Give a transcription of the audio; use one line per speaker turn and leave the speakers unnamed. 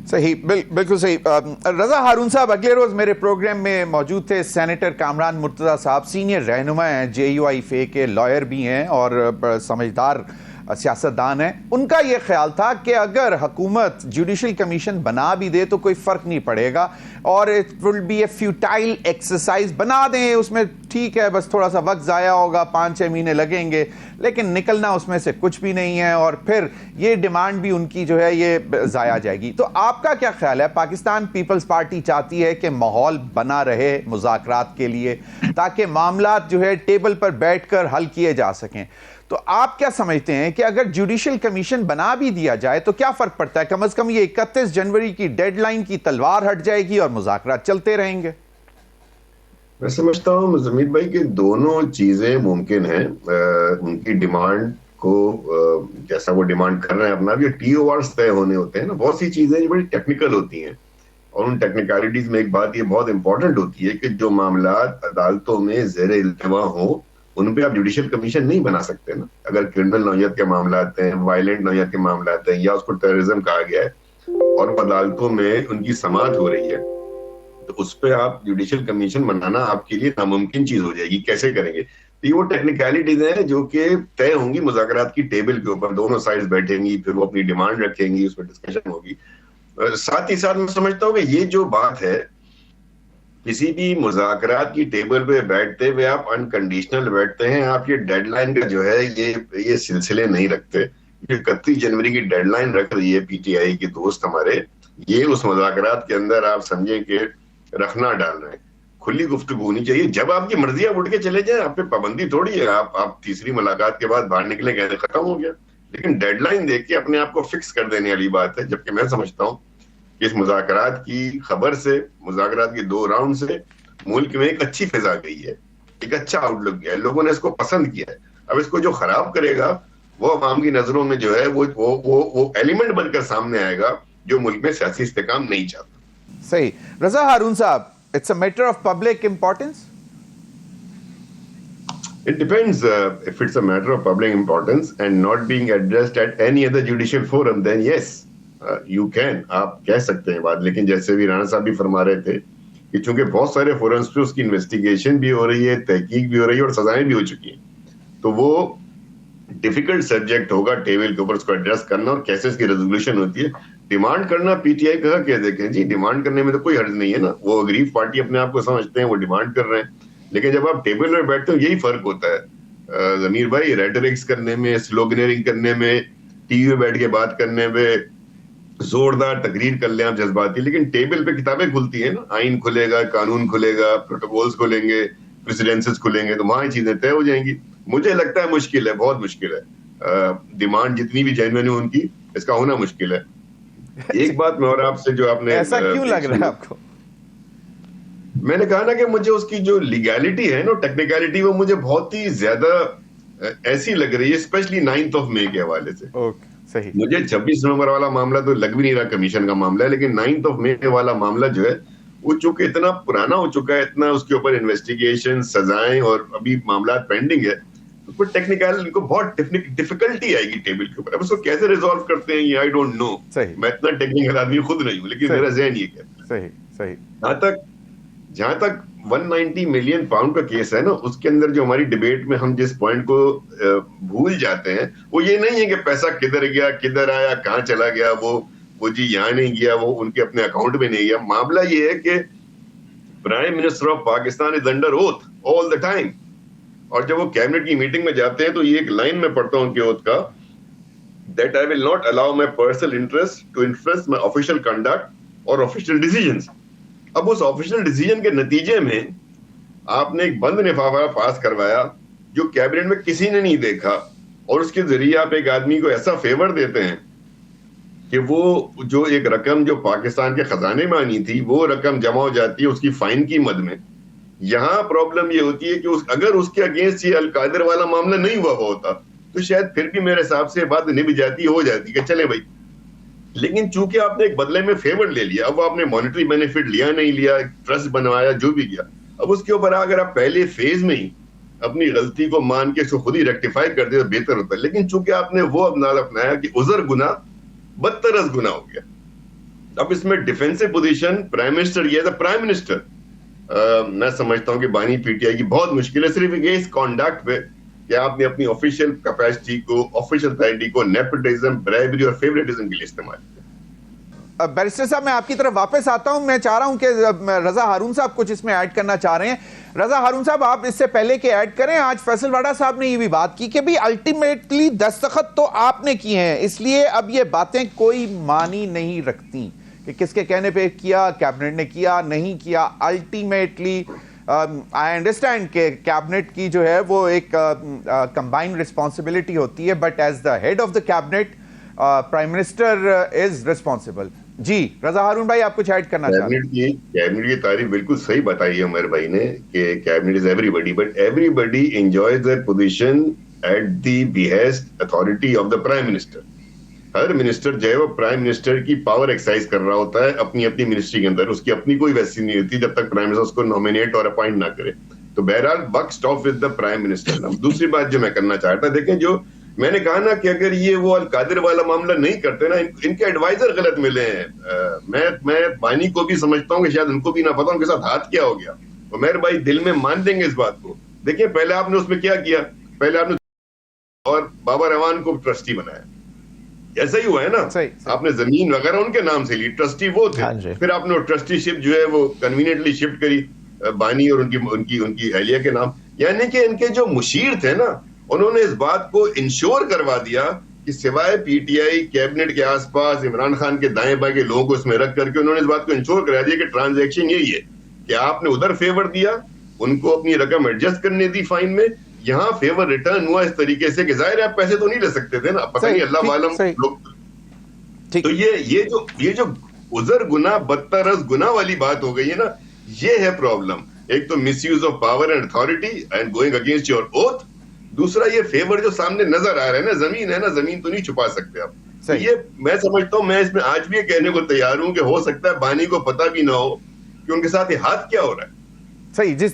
सही, बिल्कुल सही। रजा हारून साहब अगले रोज मेरे प्रोग्राम में मौजूद थे। सेनेटर कामरान मुर्तज़ा साहब सीनियर रहनुमा हैं, JUIFA के लॉयर भी हैं और समझदार सियासतदान हैं। उनका यह ख्याल था कि अगर हुकूमत जुडिशल कमीशन बना भी दे तो कोई फ़र्क नहीं पड़ेगा और it will be A futile exercise. बना दें उसमें ठीक है, बस थोड़ा सा वक्त ज़ाया होगा, 5-6 महीने लगेंगे, लेकिन निकलना उसमें से कुछ भी नहीं है और फिर ये डिमांड भी उनकी जो है ये ज़ाया जाएगी। तो आपका क्या ख्याल है? पाकिस्तान पीपल्स पार्टी चाहती है कि माहौल बना रहे मुज़ाकरात के लिए ताकि मामलात जो है टेबल पर बैठकर हल किए जा सकें। तो आप क्या समझते हैं कि अगर जुडिशल कमीशन बना भी दिया जाए तो क्या फर्क पड़ता है? कम से कम ये 31 जनवरी की डेडलाइन की तलवार हट जाएगी और मुज़ाकरात चलते रहेंगे।
मैं समझता हूँ जमीर भाई कि दोनों चीजें मुमकिन हैं। उनकी डिमांड को जैसा वो डिमांड कर रहे हैं अपना, भी TORs तय होने होते हैं ना। बहुत सी चीजें जो बड़ी टेक्निकल होती हैं और उन टेक्निकलिटीज में एक बात ये बहुत इंपॉर्टेंट होती है कि जो मामलात अदालतों में ज़ेर इल्तिवा हो उन पे आप जुडिशियल कमीशन नहीं बना सकते ना। अगर क्रिमिनल नौयत के मामला हैं, वायलेंट नौयत के मामला हैं, या उसको टेररिज्म कहा गया है और अदालतों में उनकी समाअत हो रही है, तो उस पर आप जुडिशियल कमीशन बनाना आपके लिए नामुमकिन चीज हो जाएगी। कैसे करेंगे? तो ये वो टेक्निकलिटीज हैं जो कि तय होंगी मुज़ाकरात की टेबल के ऊपर। दोनों साइड्स बैठेंगी, फिर वो अपनी डिमांड रखेंगी, उस पर डिस्कशन होगी। साथ ही साथ मैं समझता हूँ कि ये जो बात है, किसी भी मुज़ाकरात की टेबल पे बैठते हुए आप अनकंडीशनल बैठते हैं, आप ये डेडलाइन का जो है ये सिलसिले नहीं रखते। 31 जनवरी की डेडलाइन रख रही है PTI के दोस्त हमारे, ये उस मुज़ाकरात के अंदर आप समझें कि रखना डाल रहे हैं। खुली गुफ्तगू होनी चाहिए। जब आपकी मर्जी आप उठ के चले जाएं, आप पे पाबंदी थोड़ी है। आप तीसरी मुलाकात के बाद बाहर निकले, कहते खत्म हो गया। लेकिन डेडलाइन देख के अपने आप को फिक्स कर देने वाली बात है। जबकि मैं समझता हूँ इस मुज़ाकरात की खबर से, मुज़ाकरात के 2 राउंड से मुल्क में एक अच्छी फिजा गई है, एक अच्छा आउटलुक गया है, लोगों ने इसको पसंद किया है। अब इसको जो खराब करेगा वो अवाम की नजरों में जो है वो एलिमेंट बनकर सामने आएगा जो मुल्क में सियासी इस्तेकाम नहीं चाहता।
सही। रजा हारून साहब, it's a matter of public importance.
It depends. If it's a matter of public importance and not being addressed at any other judicial forum, then yes, you can. आप कह सकते हैं बात। लेकिन जैसे भी राणा साहब भी फरमा रहे थे कि चूंकि बहुत सारे फोरम्स पे उसकी इन्वेस्टिगेशन भी हो रही है, तहकीक भी हो रही है और सजाएं भी हो चुकी हैं, तो वो डिफिकल्ट सब्जेक्ट होगा टेबल के ऊपर उसको एड्रेस करना और कैसे इसकी रेजोल्यूशन होती है। डिमांड करना PTI कहा क्या? देखें जी, डिमांड करने में तो कोई हर्ज नहीं है ना। वो अग्रीव पार्टी अपने आप को समझते हैं, वो डिमांड कर रहे हैं। लेकिन जब आप टेबल पर बैठते हो, यही फर्क होता है जमीर भाई। रेटरिक्स करने में, स्लोगनरिंग करने में, टीवी में बैठ के बात करने में, जोरदार तकरीर कर ले आप जज्बाती, लेकिन टेबल पे किताबें खुलती है ना। आइन खुलेगा, कानून खुलेगा, प्रोटोकॉल्स खुलेंगे, प्रेसिडेंसेस खुलेंगे, तो वहां चीजें तय हो जाएंगी। मुझे लगता है मुश्किल है, बहुत मुश्किल है। डिमांड जितनी भी जेन्युइन है उनकी, इसका होना मुश्किल है। एक बात मैं और आपसे, जो आपने
ऐसा क्यों लग रहा है आपको?
मैंने कहा ना कि मुझे उसकी जो लीगैलिटी है ना, टेक्निकलिटी, वो मुझे बहुत ही ज्यादा ऐसी लग रही है, स्पेशली 9 मई के हवाले से।
सही।
मुझे 26 नवंबर वाला मामला तो लग भी नहीं रहा कमीशन का मामला है, लेकिन 9 मई वाला मामला जो है वो चूंकि इतना पुराना हो चुका है, इतना उसके ऊपर इन्वेस्टिगेशन, सजाएं और अभी मामला पेंडिंग है, तो टेक्निकल इनको बहुत डिफिकल्टी आएगी टेबल के ऊपर। अब उसको कैसे रिजॉल्व करते हैं ये आई डोंट नो। मैं इतना टेक्निकल आदमी खुद नहीं हूँ, लेकिन मेरा ज़हन ये कहता है। सही। जहां तक 190 मिलियन पाउंड का केस है ना, उसके अंदर जो हमारी डिबेट में हम जिस पॉइंट को भूल जाते हैं, वो ये नहीं है कि पैसा किधर गया, किधर आया, कहां चला गया, वो जी यहाँ नहीं गया, वो उनके अपने अकाउंट में नहीं गया। मामला ये है कि prime minister of Pakistan is under oath all the time, और जब वो कैबिनेट की मीटिंग में जाते हैं तो ये एक लाइन में पढ़ता हूं उनके ओथ का, that I will not allow my personal interest to influence my official conduct और ऑफिशियल डिसीजंस। अब उस ऑफिशियल डिसीजन के नतीजे में आपने एक बंद लिफाफा पास करवाया जो कैबिनेट में किसी ने नहीं देखा, और उसके जरिए आप एक आदमी को ऐसा फेवर देते हैं कि वो जो एक रकम जो पाकिस्तान के खजाने में आनी थी, वो रकम जमा हो जाती है उसकी फाइन की मद में। यहाँ प्रॉब्लम ये होती है कि अगर उसके अगेंस्ट ये अलकादर वाला मामला नहीं हुआ होता तो शायद फिर भी मेरे हिसाब से बात निभ जाती, हो जाती कि चले भाई। लेकिन चूंकि आपने एक बदले में फेवर ले लिया, अब आपने मॉनेटरी बेनिफिट लिया नहीं लिया, ट्रस्ट बनवाया, जो भी किया, अब उसके ऊपर अगर आप पहले फेज में ही अपनी गलती को मान के इसको खुद ही रेक्टिफाई कर दे तो बेहतर होता है। लेकिन चूंकि आपने वो अंदाज अपनाया कि उजर गुना बदतरस गुना हो गया, अब इसमें डिफेंसिव पोजीशन प्राइम मिनिस्टर, ये द प्राइम मिनिस्टर, मैं समझता हूं कि बानी पीटीआई की बहुत मुश्किल है सिर्फ इस कॉन्डक्ट पे कि आपने अपनी ऑफिशियल कैपेसिटी को, ऑफिशियल अथॉरिटी को नेपोटिज्म, ब्राइबरी और फेवरेटिज्म के लिए इस्तेमाल किया।
बैरिस्टर साहब, मैं आपकी तरफ वापस आता हूं। मैं चाह रहा हूं कि रजा हारून साहब कुछ इसमें ऐड करना चाह रहे हैं। रजा हारून साहब, आप इससे पहले कि ऐड करें, आज फैसल वाडा साहब ने ये भी बात की कि भाई अल्टीमेटली दस्तखत तो आपने किए हैं, इसलिए अब ये बातें कोई मानी नहीं रखती कि किसके कहने पे किया, कैबिनेट ने किया नहीं किया। अल्टीमेटली आई अंडरस्टैंड कि कैबिनेट की जो है वो एक कंबाइंड रिस्पॉन्सिबिलिटी होती है, but as the head of the cabinet prime minister is responsible. जी रजा हारून भाई, आप कुछ ऐड करना चाहते हैं?
कैबिनेट की तारीफ बिल्कुल सही बताई है उमर भाई ने कि cabinet is everybody, but everybody enjoys their position at the behest authority of the prime minister. Her minister जो है वो प्राइम मिनिस्टर की पावर एक्सरसाइज कर रहा होता है अपनी अपनी मिनिस्ट्री के अंदर, उसकी अपनी कोई वैसी नहीं होती जब तक प्राइम मिनिस्टर उसको नॉमिनेट और अपॉइंट ना करे। तो बहरहाल buck stop with the prime minister. दूसरी बात जो मैं करना चाहता, देखें जो मैंने कहा ना कि अगर ये वो अल-कादिर वाला मामला नहीं करते ना, इनके एडवाइजर गलत मिले हैं। मैं बानी को भी समझता हूँ कि शायद उनको भी ना पता उनके साथ हाथ क्या हो गया। तो मेरे भाई दिल में मान देंगे इस बात को। देखिए पहले आपने उसमें क्या किया, पहले आपने और बाबा रहमान को ट्रस्टी बनाया, ऐसा ही हुआ है ना।
सही।
आपने जमीन वगैरह उनके नाम से ली, ट्रस्टी वो थे। फिर आपने वो ट्रस्टीशिप जो है वो कन्वीनियंटली शिफ्ट करी बानी और उनकी अहलिया के नाम। यानी कि इनके जो मुशीर थे ना, उन्होंने इस बात को इंश्योर करवा दिया कि सिवाय पीटीआई कैबिनेट के आसपास इमरान खान के दाएं बाएं के लोगों को इसमें रख करके उन्होंने इस बात को इंश्योर करा दिया कि ट्रांजैक्शन यही है कि आपने उधर फेवर दिया, उनको अपनी रकम एडजस्ट करने दी फाइन में, यहाँ फेवर रिटर्न हुआ इस तरीके से कि जाहिर है आप पैसे तो नहीं ले सकते थे ना, पता नहीं अल्लाह वालम लोग। तो ये जो उजर गुना बदतरस गुना वाली बात हो गई है ना, ये है प्रॉब्लम। एक तो misuse of power and authority and going against your oath, दूसरा ये फेवर जो सामने नजर आ रहा है ना, जमीन है ना, जमीन तो नहीं छुपा सकते आप। तो ये मैं समझता हूं, मैं इसमें आज भी ये कहने को तैयार हूं कि हो सकता है बानी को पता भी ना हो कि उनके साथ ये हाथ क्या हो रहा है।
सही। जिस